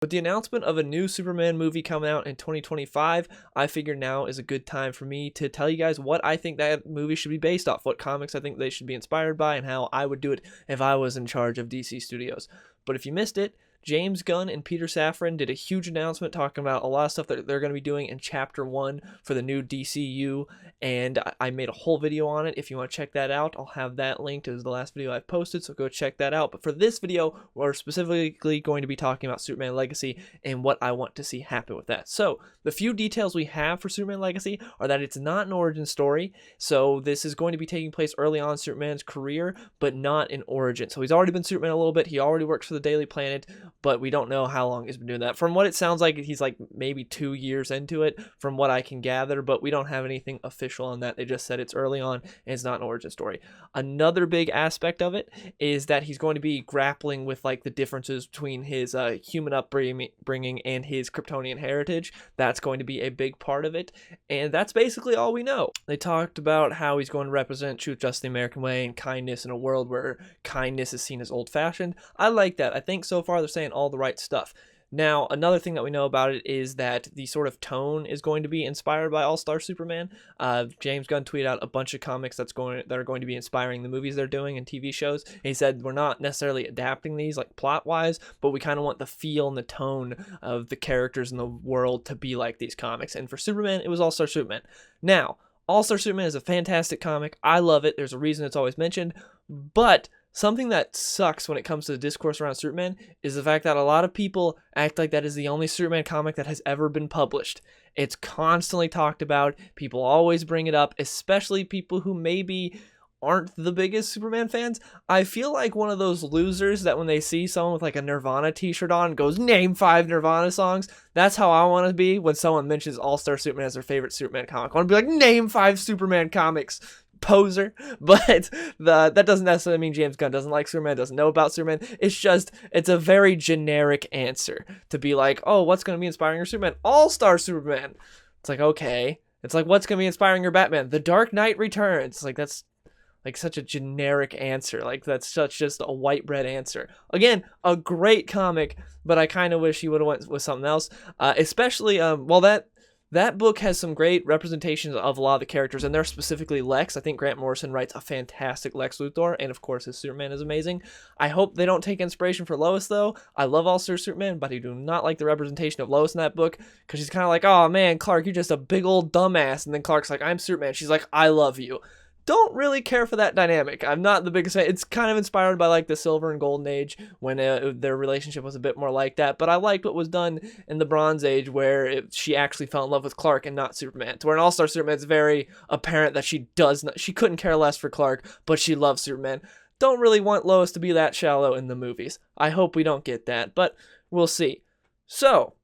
With the announcement of a new Superman movie coming out in 2025, I figured now is a good time for me to tell you guys what I think that movie should be based off, what comics I think they should be inspired by, and how I would do it if I was in charge of DC Studios. But if you missed it, James Gunn and Peter Safran did a huge announcement talking about a lot of stuff that they're going to be doing in Chapter 1 for the new DCU, and I made a whole video on it. If you want to check that out, I'll have that linked as the last video I've posted, so go check that out. But for this video, we're specifically going to be talking about Superman Legacy and what I want to see happen with that. So, the few details we have for Superman Legacy are that it's not an origin story, so this is going to be taking place early on in Superman's career, but not in origin. So he's already been Superman a little bit, he already works for the Daily Planet, but we don't know how long he's been doing that. From what it sounds like, he's like maybe 2 years into it, from what I can gather, but we don't have anything official on that. They just said it's early on and it's not an origin story. Another big aspect of it is that he's going to be grappling with like the differences between his human upbringing and his Kryptonian heritage. That's going to be a big part of it, and that's basically all we know. They talked about how he's going to represent truth, justice, the American way, and kindness in a world where kindness is seen as old-fashioned. I like that. I think so far they're saying all the right stuff. Now, another thing that we know about it is that the sort of tone is going to be inspired by All-Star Superman. James Gunn tweeted out a bunch of comics that are going to be inspiring the movies they're doing and TV shows. And he said, we're not necessarily adapting these like plot-wise, but we kind of want the feel and the tone of the characters in the world to be like these comics. And for Superman, it was All-Star Superman. Now, All-Star Superman is a fantastic comic. I love it. There's a reason it's always mentioned, but something that sucks when it comes to the discourse around Superman is the fact that a lot of people act like that is the only Superman comic that has ever been published. It's constantly talked about. People always bring it up, especially people who maybe aren't the biggest Superman fans. I feel like one of those losers that when they see someone with like a Nirvana t-shirt on goes, name 5 Nirvana songs. That's how I want to be when someone mentions All-Star Superman as their favorite Superman comic. I want to be like, name 5 Superman comics. Poser. But that doesn't necessarily mean James Gunn doesn't like Superman, doesn't know about Superman. It's just, it's a very generic answer to be like, oh, what's going to be inspiring your Superman? All-Star Superman. It's like, okay. It's like, what's going to be inspiring your Batman? The Dark Knight Returns. Like, that's like such a generic answer. Like, that's such just a white bread answer. Again, a great comic, but I kind of wish he would have went with something else. Especially, that book has some great representations of a lot of the characters, and they're specifically Lex. I think Grant Morrison writes a fantastic Lex Luthor, and of course his Superman is amazing. I hope they don't take inspiration for Lois, though. I love All-Star Superman, but I do not like the representation of Lois in that book, because she's kind of like, oh man, Clark, you're just a big old dumbass, and then Clark's like, I'm Superman. She's like, I love you. Don't really care for that dynamic. I'm not the biggest fan. It's kind of inspired by like the Silver and Golden Age when their relationship was a bit more like that. But I liked what was done in the Bronze Age where she actually fell in love with Clark and not Superman. To where in All-Star Superman, it's very apparent that she couldn't care less for Clark, but she loves Superman. Don't really want Lois to be that shallow in the movies. I hope we don't get that, but we'll see. So,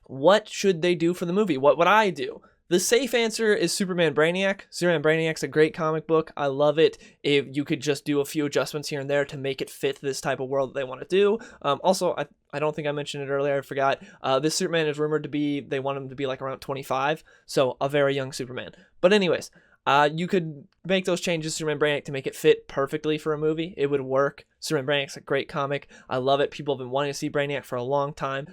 what should they do for the movie? What would I do? The safe answer is Superman Brainiac. Superman Brainiac's a great comic book. I love it. If you could just do a few adjustments here and there to make it fit this type of world that they want to do. Also, I don't think I mentioned it earlier. I forgot. This Superman is rumored to be, they want him to be like around 25. So a very young Superman. But anyways, you could make those changes to Superman Brainiac to make it fit perfectly for a movie. It would work. Superman Brainiac's a great comic. I love it. People have been wanting to see Brainiac for a long time.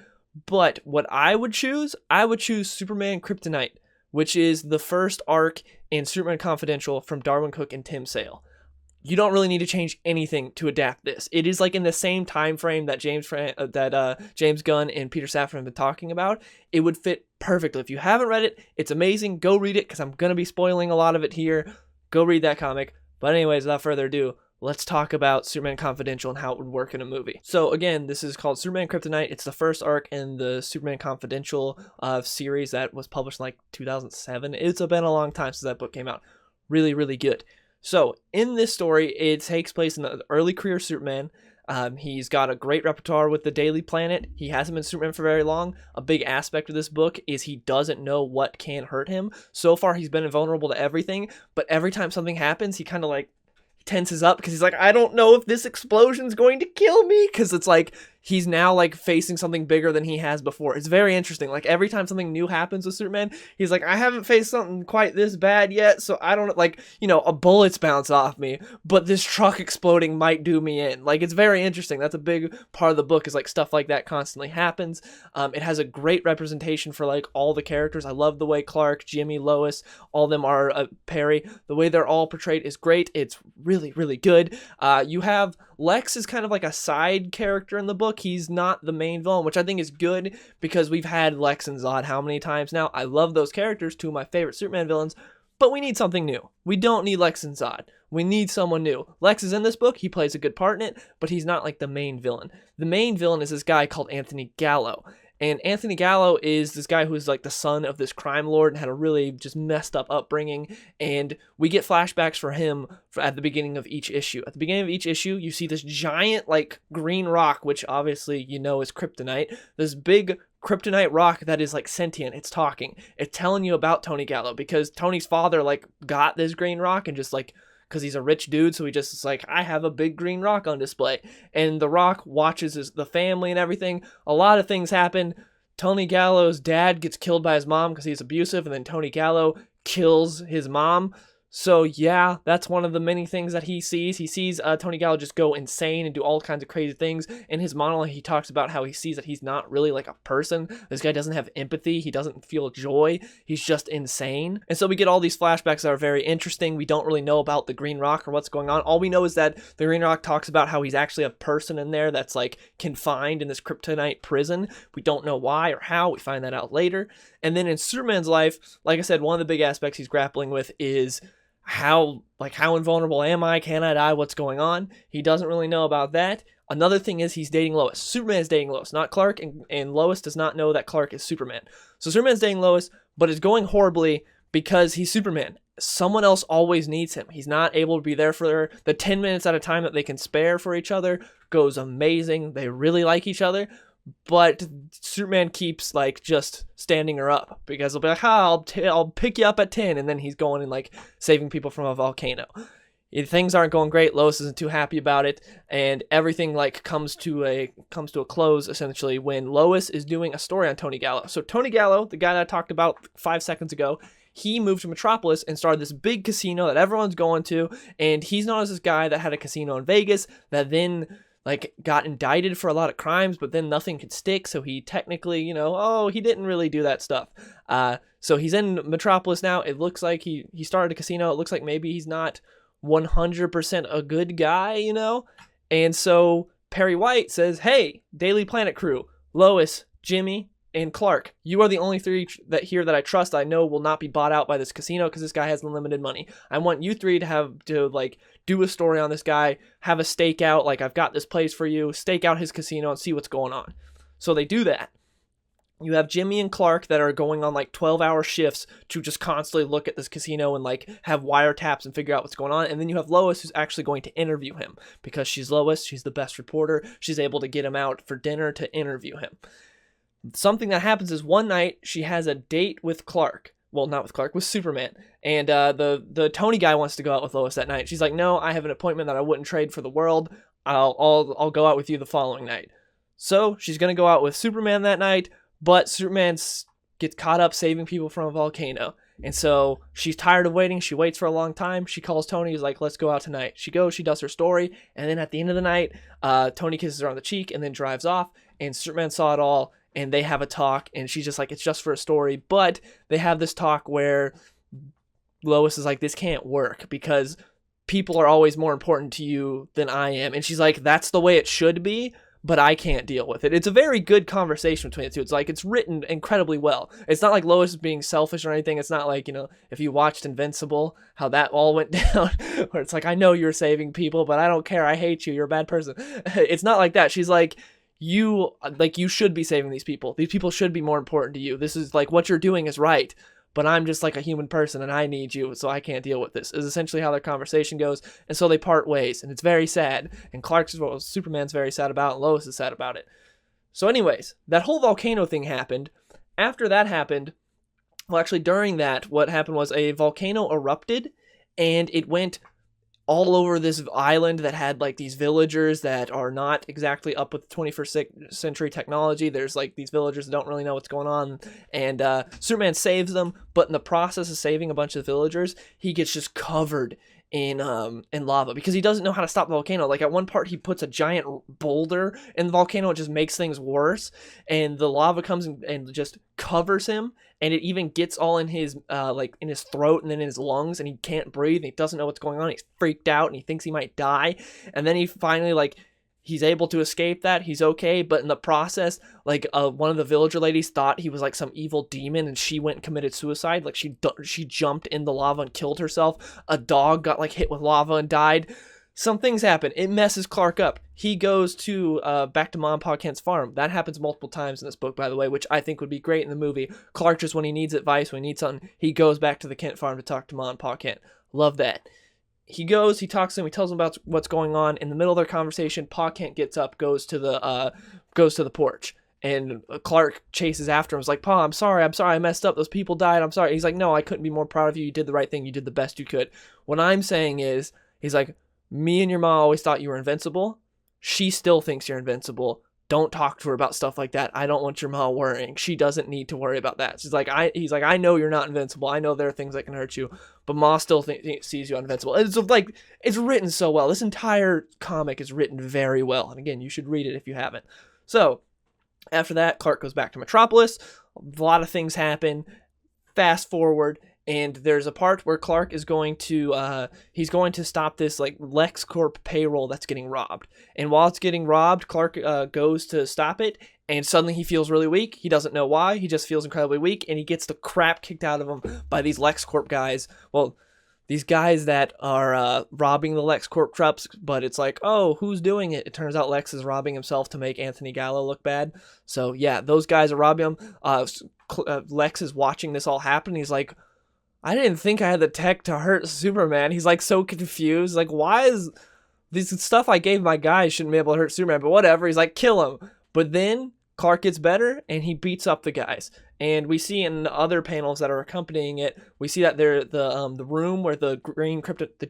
But what I would choose Superman Kryptonite, which is the first arc in Superman Confidential from Darwin Cook and Tim Sale. You don't really need to change anything to adapt this. It is like in the same time frame that James Gunn and Peter Safran have been talking about. It would fit perfectly. If you haven't read it, it's amazing. Go read it because I'm going to be spoiling a lot of it here. Go read that comic. But anyways, without further ado, let's talk about Superman Confidential and how it would work in a movie. So again, this is called Superman Kryptonite. It's the first arc in the Superman Confidential series that was published in like 2007. It's been a long time since that book came out. Really, really good. So in this story, it takes place in the early career of Superman. He's got a great repertoire with the Daily Planet. He hasn't been Superman for very long. A big aspect of this book is he doesn't know what can hurt him. So far, he's been invulnerable to everything, but every time something happens, he kind of like tenses up because he's like, I don't know if this explosion's going to kill me, because it's like he's now like facing something bigger than he has before. It's very interesting. Like every time something new happens with Superman, he's like, I haven't faced something quite this bad yet, so I don't like, a bullets bounce off me, but this truck exploding might do me in. Like it's very interesting. That's a big part of the book, is like stuff like that constantly happens. It has a great representation for like all the characters. I love the way Clark, Jimmy, Lois, all of them are Perry. The way they're all portrayed is great. It's really, really good. You have Lex is kind of like a side character in the book. He's not the main villain, which I think is good because we've had Lex and Zod how many times now? I love those characters, two of my favorite Superman villains, but we need something new. We don't need Lex and Zod. We need someone new. Lex is in this book. He plays a good part in it, but he's not like the main villain. The main villain is this guy called Anthony Gallo. And Anthony Gallo is this guy who's like the son of this crime lord and had a really just messed up upbringing. And we get flashbacks for him at the beginning of each issue. At the beginning of each issue, you see this giant like green rock, which obviously is Kryptonite. This big Kryptonite rock that is like sentient. It's talking. It's telling you about Tony Gallo because Tony's father like got this green rock and just like, because he's a rich dude, so he just is like, I have a big green rock on display. And the rock watches the family and everything. A lot of things happen. Tony Gallo's dad gets killed by his mom because he's abusive, and then Tony Gallo kills his mom. So yeah, that's one of the many things that he sees. He sees Tony Gallo just go insane and do all kinds of crazy things. In his monologue, he talks about how he sees that he's not really like a person. This guy doesn't have empathy. He doesn't feel joy. He's just insane. And so we get all these flashbacks that are very interesting. We don't really know about the Green Rock or what's going on. All we know is that the Green Rock talks about how he's actually a person in there that's like confined in this Kryptonite prison. We don't know why or how. We find that out later. And then in Superman's life, like I said, one of the big aspects he's grappling with is how invulnerable am I? Can I die? What's going on? He doesn't really know about that. Another thing is he's dating Lois. Superman is dating Lois, not Clark, and Lois does not know that Clark is Superman. So Superman's dating Lois, but it's going horribly because he's Superman. Someone else always needs him. He's not able to be there for her. The 10 minutes at a time that they can spare for each other goes amazing. They really like each other. But Superman keeps like just standing her up because he'll be like, I'll pick you up at 10, and then he's going and like saving people from a volcano. Things aren't going great. Lois isn't too happy about it, and everything like comes to a close essentially when Lois is doing a story on Tony Gallo. So Tony Gallo, the guy that I talked about 5 seconds ago, he moved to Metropolis and started this big casino that everyone's going to, and he's known as this guy that had a casino in Vegas that then like got indicted for a lot of crimes, but then nothing could stick. So he technically, he didn't really do that stuff. So he's in Metropolis now. It looks like he started a casino. It looks like maybe he's not 100% a good guy, And so Perry White says, hey, Daily Planet crew, Lois, Jimmy, and Clark, you are the only three that I trust I know will not be bought out by this casino because this guy has unlimited money. I want you three to do a story on this guy, have a stakeout, like I've got this place for you, stake out his casino and see what's going on. So they do that. You have Jimmy and Clark that are going on like 12-hour shifts to just constantly look at this casino and like have wiretaps and figure out what's going on. And then you have Lois who's actually going to interview him because she's Lois. She's the best reporter. She's able to get him out for dinner to interview him. Something that happens is one night she has a date with Clark. Well, not with Clark, with Superman. And the Tony guy wants to go out with Lois that night. She's like, no, I have an appointment that I wouldn't trade for the world. I'll go out with you the following night. So she's going to go out with Superman that night, but Superman gets caught up saving people from a volcano. And so she's tired of waiting. She waits for a long time. She calls Tony. He's like, let's go out tonight. She goes, she does her story. And then at the end of the night, Tony kisses her on the cheek and then drives off. And Superman saw it all. And they have a talk, and she's just like, it's just for a story. But they have this talk where Lois is like, this can't work because people are always more important to you than I am. And she's like, that's the way it should be, but I can't deal with it. It's a very good conversation between the two. It's like, it's written incredibly well. It's not like Lois is being selfish or anything. It's not like, if you watched Invincible, how that all went down, where it's like, I know you're saving people, but I don't care. I hate you. You're a bad person. It's not like that. She's like, you should be saving these people. These people should be more important to you. This is like, what you're doing is right, but I'm just like a human person and I need you, so I can't deal with this, is essentially how their conversation goes. And so they part ways, and it's very sad. And Superman's very sad about it, and Lois is sad about it. So anyways, that whole volcano thing happened. After that happened, well, actually during that, what happened was a volcano erupted, and it went all over this island that had like these villagers that are not exactly up with 21st century technology. There's like these villagers that don't really know what's going on, and Superman saves them, but in the process of saving a bunch of villagers, he gets just covered in lava because he doesn't know how to stop the volcano. Like at one part he puts a giant boulder in the volcano, it just makes things worse, and the lava comes and just covers him, and it even gets all in his like in his throat and then in his lungs, and he can't breathe and he doesn't know what's going on. He's freaked out and he thinks he might die, and then he finally like he's able to escape that. He's okay, but in the process, like one of the villager ladies thought he was like some evil demon, and she went and committed suicide. Like she jumped in the lava and killed herself. A dog got like hit with lava and died. Some things happen. It messes Clark up. He goes to back to Mom and Pa Kent's farm. That happens multiple times in this book, by the way, which I think would be great in the movie. Clark just when he needs advice, when he needs something, he goes back to the Kent farm to talk to Mom and Pa Kent. Love that. He goes, he talks to him, he tells him about what's going on. In the middle of their conversation, Pa Kent gets up, goes to the porch, and Clark chases after him. He's like, Pa, I'm sorry, I messed up. Those people died. I'm sorry. He's like, no, I couldn't be more proud of you. You did the right thing. You did the best you could. What I'm saying is, he's like, me and your mom always thought you were invincible. She still thinks you're invincible. Don't talk to her about stuff like that. I don't want your mom worrying. She doesn't need to worry about that. He's like, I know you're not invincible. I know there are things that can hurt you, but Ma still sees you invincible. It's like, it's written so well. This entire comic is written very well. And again, you should read it if you haven't. So after that, Clark goes back to Metropolis. A lot of things happen. Fast forward. And there's a part where Clark is going to, he's going to stop this like Lex Corp payroll that's getting robbed. And while it's getting robbed, Clark goes to stop it, and suddenly he feels really weak. He doesn't know why. He just feels incredibly weak, and he gets the crap kicked out of him by these Lex Corp guys. Well, these guys that are robbing the Lex Corp trucks, but it's like, oh, who's doing it? It turns out Lex is robbing himself to make Anthony Gallo look bad. So yeah, those guys are robbing him. Lex is watching this all happen. He's like, I didn't think I had the tech to hurt Superman. He's like so confused. Like, why is this stuff I gave my guys shouldn't be able to hurt Superman? But whatever. He's like, kill him. But then Clark gets better and he beats up the guys. And we see in other panels that are accompanying it, we see that the room where the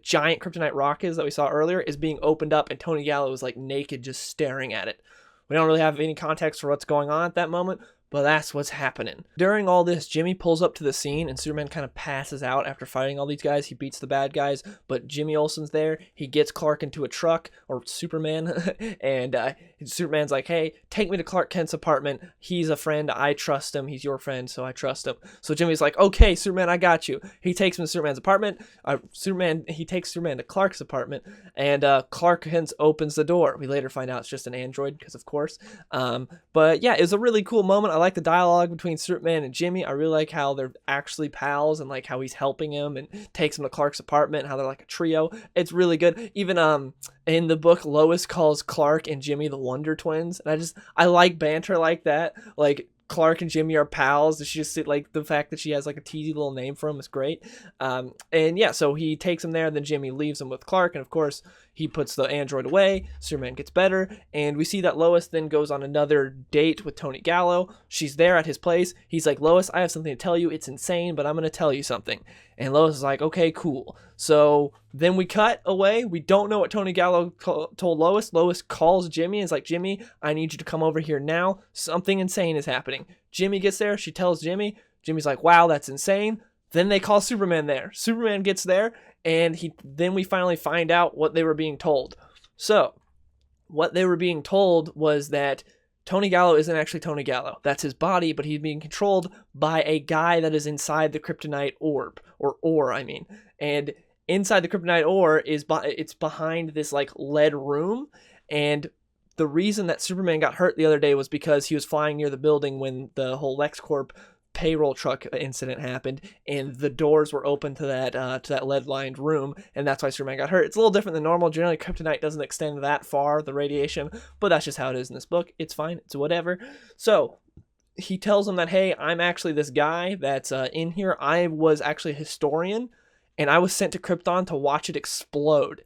giant kryptonite rock is that we saw earlier is being opened up, and Tony Gallo is like naked, just staring at it. We don't really have any context for what's going on at that moment, but that's what's happening. During all this, Jimmy pulls up to the scene, and Superman kind of passes out after fighting all these guys. He beats the bad guys, but Jimmy Olsen's there. He gets Clark into a truck, or Superman, and Superman's like, hey, take me to Clark Kent's apartment. He's a friend. I trust him. He's your friend, so I trust him. So Jimmy's like, okay, Superman, I got you. He takes him to Superman's apartment. He takes Superman to Clark's apartment, and Clark Kent opens the door. We later find out it's just an android, because of course. But yeah, it was a really cool moment. I like the dialogue between Superman and Jimmy. I really like how they're actually pals, and like how he's helping him and takes him to Clark's apartment, and how they're like a trio. It's really good. Even in the book, Lois calls Clark and Jimmy the Wonder Twins, and I like banter like that. Like, Clark and Jimmy are pals. She just like the fact that she has like a teasy little name for him is great. And yeah, so he takes him there, and then Jimmy leaves him with Clark, and of course he puts the android away. Superman gets better, and we see that Lois then goes on another date with Tony Gallo. She's there at his place. He's like, Lois, I have something to tell you. It's insane, but I'm going to tell you something. And Lois is like, okay, cool. So then we cut away. We don't know what Tony Gallo told Lois. Lois calls Jimmy and is like, Jimmy, I need you to come over here now. Something insane is happening. Jimmy gets there. She tells Jimmy. Jimmy's like, wow, that's insane. Then they call Superman there. Superman gets there, and then we finally find out what they were being told. So what they were being told was that Tony Gallo isn't actually Tony Gallo. That's his body, but he's being controlled by a guy that is inside the kryptonite orb, or ore, I mean. And inside the kryptonite ore it's behind this like lead room, and the reason that Superman got hurt the other day was because he was flying near the building when the whole Lex Corp payroll truck incident happened, and the doors were open to that lead-lined room, and that's why Superman got hurt. It's a little different than normal. Generally, kryptonite doesn't extend that far, the radiation, but that's just how it is in this book. It's fine. It's whatever. So he tells him that, hey, I'm actually this guy that's in here. I was actually a historian, and I was sent to Krypton to watch it explode.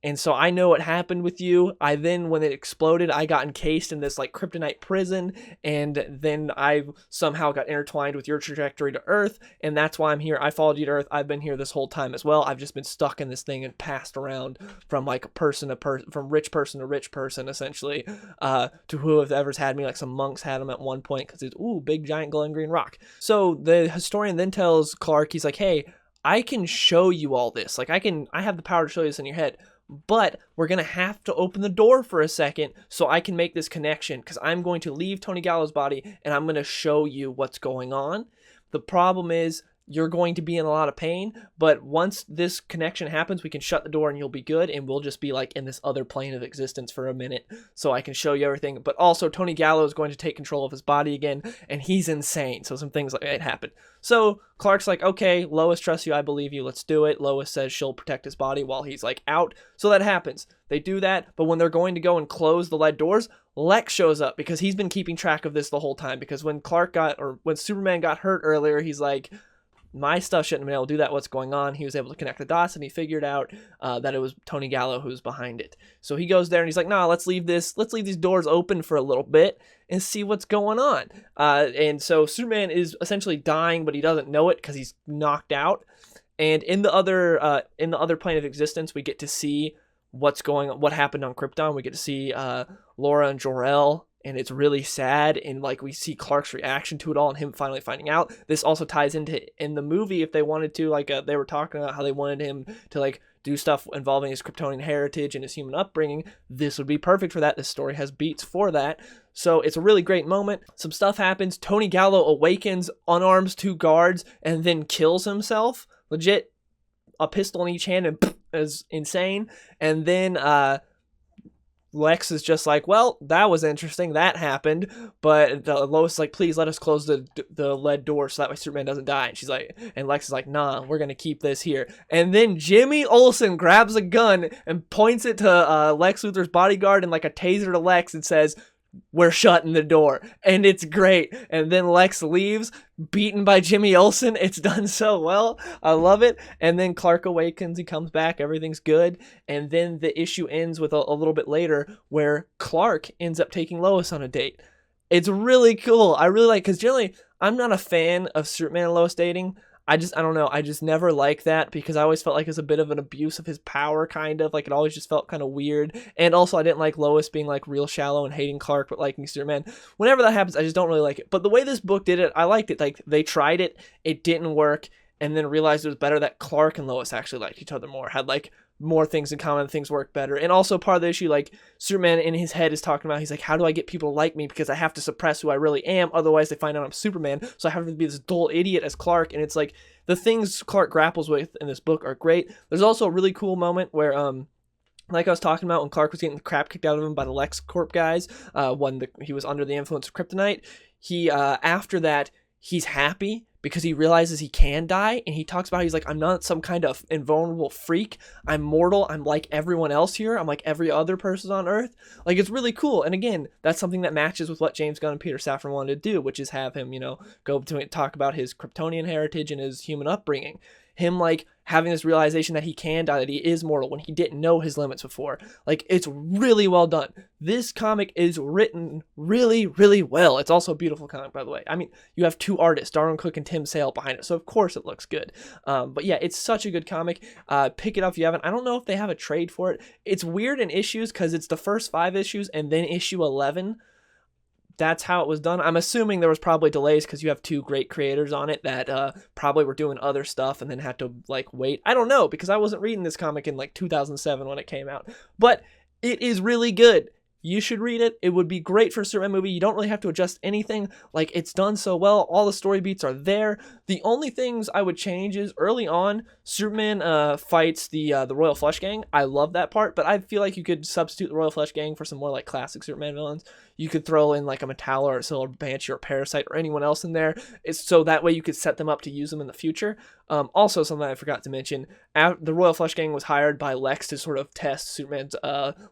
And so I know what happened with you. I then, when it exploded, I got encased in this like kryptonite prison, and then I somehow got intertwined with your trajectory to Earth, and that's why I'm here. I followed you to Earth. I've been here this whole time as well. I've just been stuck in this thing and passed around from like person to person, from rich person to rich person, essentially, to whoever's had me. Like some monks had him at one point because it's big giant glowing green rock. So the historian then tells Clark, he's like, hey, I can show you all this. Like I have the power to show you this in your head. But we're going to have to open the door for a second so I can make this connection, because I'm going to leave Tony Gallo's body and I'm going to show you what's going on. The problem is you're going to be in a lot of pain, but once this connection happens, we can shut the door and you'll be good, and we'll just be like in this other plane of existence for a minute so I can show you everything. But also Tony Gallo is going to take control of his body again, and he's insane, so some things like that happen. So Clark's like, okay, Lois trusts you, I believe you, let's do it. Lois says she'll protect his body while he's like out, so that happens. They do that, but when they're going to go and close the lead doors, Lex shows up because he's been keeping track of this the whole time, because when when Superman got hurt earlier, he's like, my stuff shouldn't have been able to do that. What's going on? He was able to connect the dots, and he figured out that it was Tony Gallo who's behind it. So he goes there and he's like, nah, let's leave these doors open for a little bit and see what's going on. And so Superman is essentially dying, but he doesn't know it because he's knocked out. And in the other plane of existence, we get to see what happened on Krypton. We get to see Laura and Jor-El, and it's really sad, and like we see Clark's reaction to it all and him finally finding out. This also ties into in the movie, if they wanted to, like they were talking about how they wanted him to like do stuff involving his Kryptonian heritage and his human upbringing. This would be perfect for that. This story has beats for that. So it's a really great moment. Some stuff happens. Tony Gallo awakens, unarms 2 guards, and then kills himself. Legit, a pistol in each hand, and is insane. And then Lex is just like, well, that was interesting. That happened. But Lois is like, please let us close the lead door so that way Superman doesn't die. And Lex is like, nah, we're going to keep this here. And then Jimmy Olsen grabs a gun and points it to Lex Luthor's bodyguard and like a taser to Lex and says, we're shutting the door. And it's great. And then Lex leaves, beaten by Jimmy Olsen. It's done so well. I love it. And then Clark awakens. He comes back. Everything's good. And then the issue ends with a little bit later where Clark ends up taking Lois on a date. It's really cool. I really like, because generally I'm not a fan of Superman and Lois dating. I don't know. I just never liked that because I always felt like it was a bit of an abuse of his power, kind of. Like, it always just felt kind of weird. And also, I didn't like Lois being, like, real shallow and hating Clark but liking Superman. Whenever that happens, I just don't really like it. But the way this book did it, I liked it. Like, they tried it. It didn't work. And then realized it was better that Clark and Lois actually liked each other more. Had, like, more things in common, things work better. And also part of the issue, like, Superman in his head is talking about, he's like, how do I get people to like me? Because I have to suppress who I really am, otherwise they find out I'm Superman, so I have to be this dull idiot as Clark. And it's like, the things Clark grapples with in this book are great. There's also a really cool moment where, like I was talking about, when Clark was getting the crap kicked out of him by the Lex Corp guys, when he was under the influence of Kryptonite, he, after that, he's happy because he realizes he can die, and he talks about, he's like, I'm not some kind of invulnerable freak. I'm mortal. I'm like everyone else here. I'm like every other person on Earth. Like, it's really cool. And again, that's something that matches with what James Gunn and Peter Safran wanted to do, which is have him, go to talk about his Kryptonian heritage and his human upbringing. Him, like, having this realization that he can die, that he is mortal when he didn't know his limits before. Like, it's really well done. This comic is written really, really well. It's also a beautiful comic, by the way. I mean, you have 2 artists, Darwin Cook and Tim Sale, behind it, so of course it looks good. But yeah, it's such a good comic. Pick it up if you haven't. I don't know if they have a trade for it. It's weird in issues because it's the first 5 issues and then issue 11. That's how it was done. I'm assuming there was probably delays because you have 2 great creators on it that probably were doing other stuff and then had to, like, wait. I don't know, because I wasn't reading this comic in, like, 2007 when it came out. But it is really good. You should read it. It would be great for a Superman movie. You don't really have to adjust anything. Like, it's done so well. All the story beats are there. The only things I would change is early on, Superman fights the Royal Flush Gang. I love that part, but I feel like you could substitute the Royal Flush Gang for some more, like, classic Superman villains. You could throw in, like, a Metallo or a Silver Banshee or a Parasite or anyone else in there. It's so that way you could set them up to use them in the future. Also, something I forgot to mention, the Royal Flush Gang was hired by Lex to sort of test Superman's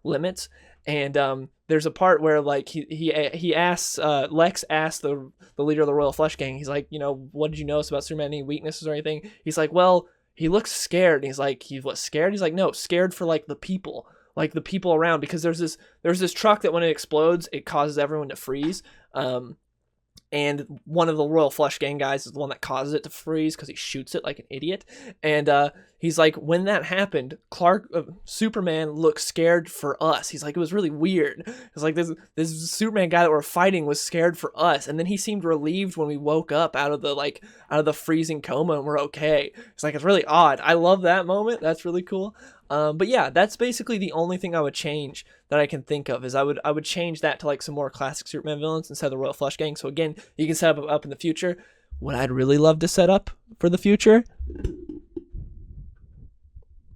limits. And there's a part where, like, he asks, Lex asks the leader of the Royal Flush Gang, he's like, what did you notice about Superman? Any weaknesses or anything? He's like, well, he looks scared. And he's like, he's what, scared? He's like, no, scared for like the people around, because there's this truck that when it explodes, it causes everyone to freeze. And one of the Royal Flush Gang guys is the one that causes it to freeze because he shoots it like an idiot. And he's like, when that happened, Superman looked scared for us. He's like, it was really weird. It's like this Superman guy that we're fighting was scared for us, and then he seemed relieved when we woke up out of the freezing coma and we're okay. It's like, it's really odd. I love that moment. That's really cool. But yeah, that's basically the only thing I would change that I can think of, is I would change that to like some more classic Superman villains instead of the Royal Flush Gang. So again, you can set up in the future. What I'd really love to set up for the future,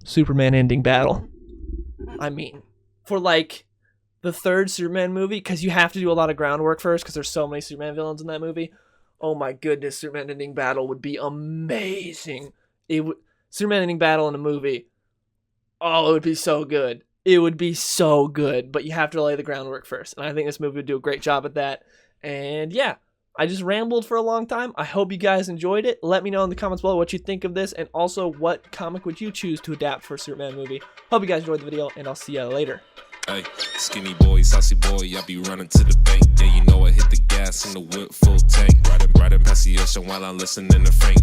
Superman ending battle. I mean, for like the third Superman movie, because you have to do a lot of groundwork first because there's so many Superman villains in that movie. Oh my goodness, Superman ending battle would be amazing. Superman ending battle in a movie. Oh, it would be so good. It would be so good, but you have to lay the groundwork first. And I think this movie would do a great job at that. And yeah, I just rambled for a long time. I hope you guys enjoyed it. Let me know in the comments below what you think of this, and also what comic would you choose to adapt for a Superman movie. Hope you guys enjoyed the video, and I'll see you later. Hey, skinny boy, saucy boy, I be running to the bank. Yeah, you know I hit the gas in the whip full tank. Riding past the ocean while I'm listening to Frank.